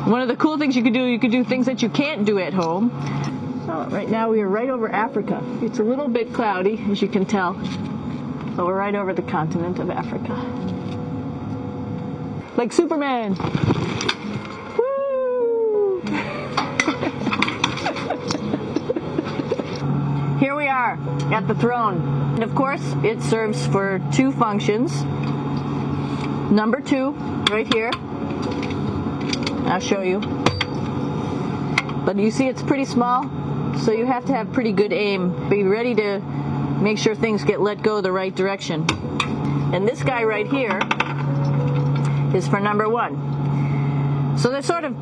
One of the cool things you could do things that you can't do at home. Oh, right now we are right over Africa. It's a little bit cloudy, as you can tell, but we're right over the continent of Africa. Like Superman! Woo! Here we are at the throne. And of course, it serves for two functions. Number 2, right here. I'll show you. But you see it's pretty small, so you have to have pretty good aim. Be ready to make sure things get let go the right direction. And this guy right here is for number 1. So they're sort of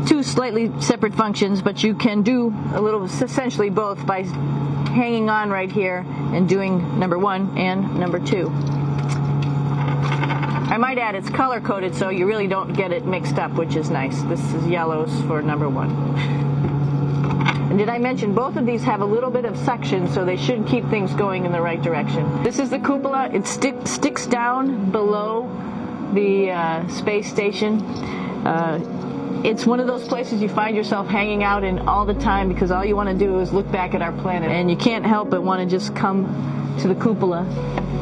two slightly separate functions, but you can do a little, essentially both, by hanging on right here and doing number 1 and number 2. I might add it's color-coded so you really don't get it mixed up, which is nice. This is yellows for number 1. And did I mention both of these have a little bit of suction, so they should keep things going in the right direction. This is the cupola. It sticks down below the space station. It's one of those places you find yourself hanging out in all the time because all you want to do is look back at our planet. And you can't help but want to just come to the cupola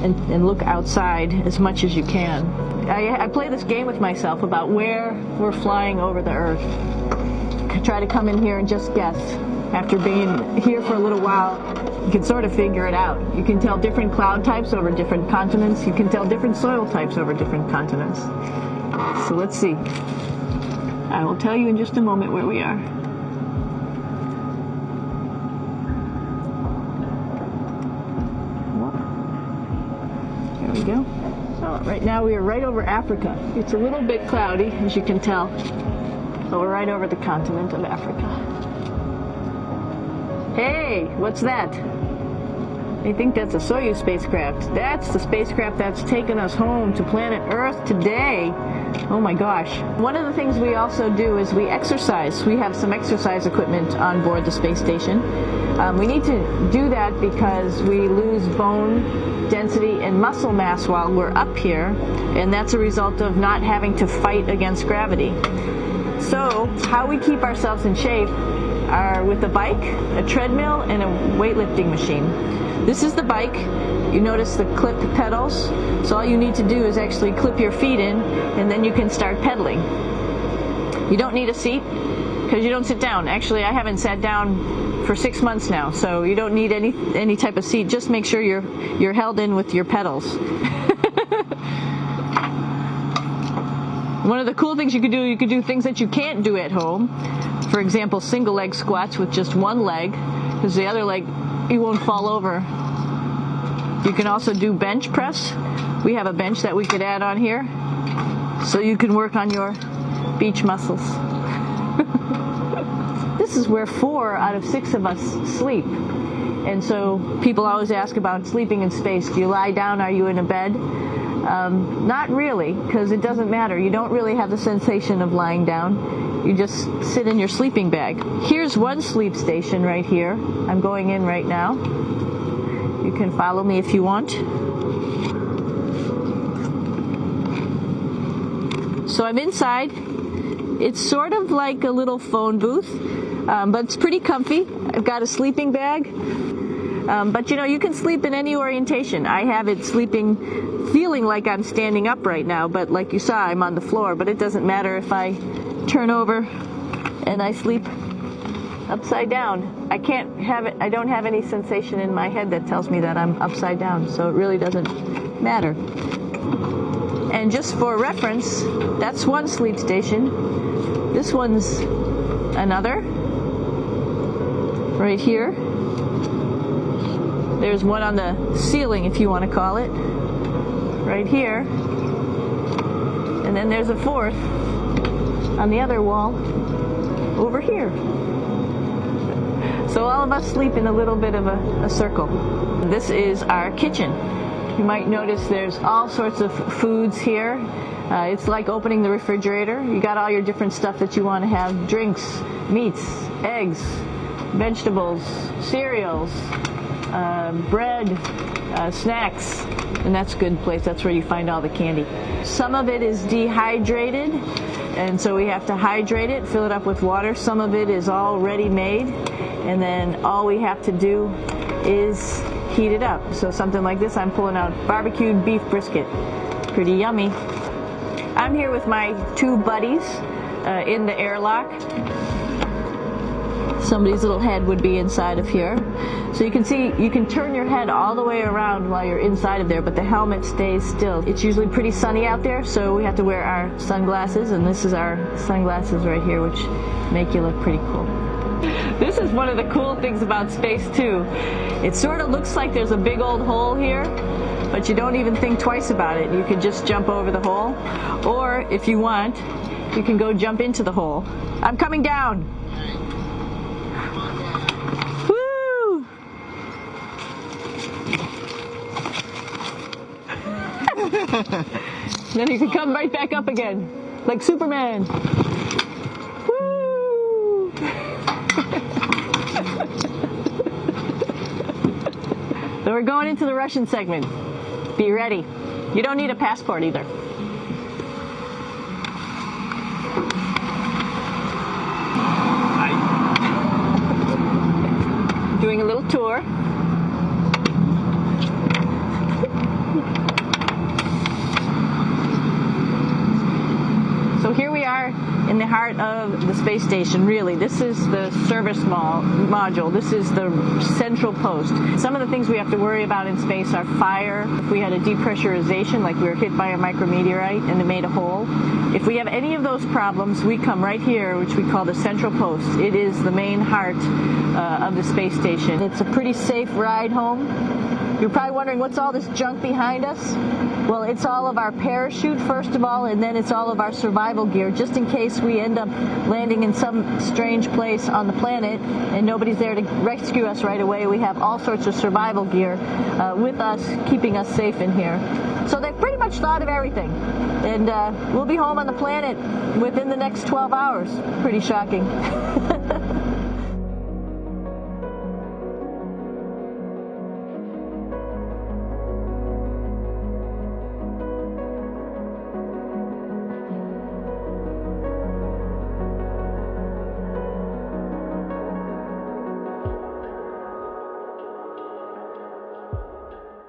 and look outside as much as you can. I play this game with myself about where we're flying over the Earth. I try to come in here and just guess. After being here for a little while, you can sort of figure it out. You can tell different cloud types over different continents. You can tell different soil types over different continents. So let's see. I will tell you in just a moment where we are. There we go. Oh, right now we are right over Africa. It's a little bit cloudy, as you can tell, but we're right over the continent of Africa. Hey, what's that? I think that's a Soyuz spacecraft. That's the spacecraft that's taken us home to planet Earth today. Oh my gosh. One of the things we also do is we exercise. We have some exercise equipment on board the space station. We need to do that because we lose bone density and muscle mass while we're up here, and that's a result of not having to fight against gravity. So, how we keep ourselves in shape are with a bike, a treadmill, and a weightlifting machine. This is the bike. You notice the clip pedals. So all you need to do is actually clip your feet in, and then you can start pedaling. You don't need a seat because you don't sit down. Actually, I haven't sat down for 6 months now, so you don't need any type of seat. Just make sure you're held in with your pedals. One of the cool things you could do things that you can't do at home. For example, single leg squats with just one leg, because the other leg, you won't fall over. You can also do bench press. We have a bench that we could add on here, so you can work on your beach muscles. This is where 4 out of 6 of us sleep. And so people always ask about sleeping in space. Do you lie down? Are you in a bed? Not really, because it doesn't matter. You don't really have the sensation of lying down. You just sit in your sleeping bag. Here's one sleep station right here. I'm going in right now. You can follow me if you want. So I'm inside. It's sort of like a little phone booth, but it's pretty comfy. I've got a sleeping bag. But you can sleep in any orientation. I have it feeling like I'm standing up right now, but like you saw, I'm on the floor. But it doesn't matter if I turn over and I sleep upside down. I don't have any sensation in my head that tells me that I'm upside down, so it really doesn't matter. And just for reference, that's one sleep station. This one's another, right here. There's one on the ceiling, if you want to call it, right here. And then there's a 4th on the other wall over here. So all of us sleep in a little bit of a circle. This is our kitchen. You might notice there's all sorts of foods here. It's like opening the refrigerator. You got all your different stuff that you want to have: drinks, meats, eggs, vegetables, cereals, bread, snacks, and that's a good place. That's where you find all the candy. Some of it is dehydrated. And so we have to hydrate it, fill it up with water. Some of it is already made, and then all we have to do is heat it up. So something like this, I'm pulling out barbecued beef brisket. Pretty yummy. I'm here with my two buddies in the airlock. Somebody's little head would be inside of here. So you can see, you can turn your head all the way around while you're inside of there, but the helmet stays still. It's usually pretty sunny out there, so we have to wear our sunglasses, and this is our sunglasses right here, which make you look pretty cool. This is one of the cool things about space too. It sort of looks like there's a big old hole here, but you don't even think twice about it. You can just jump over the hole, or if you want, you can go jump into the hole. I'm coming down. Woo! Then you can come right back up again, like Superman. Woo! So we're going into the Russian segment. Be ready. You don't need a passport either. Doing a little tour. So here we are in the heart of the space station, really. This is the service module. This is the central post. Some of the things we have to worry about in space are fire. If we had a depressurization, like we were hit by a micrometeorite and it made a hole. If we have any of those problems, we come right here, which we call the central post. It is the main heart of the space station. It's a pretty safe ride home. You're probably wondering, what's all this junk behind us? Well, it's all of our parachute, first of all, and then it's all of our survival gear, just in case we end up landing in some strange place on the planet and nobody's there to rescue us right away. We have all sorts of survival gear with us, keeping us safe in here. So they've pretty much thought of everything. And we'll be home on the planet within the next 12 hours. Pretty shocking.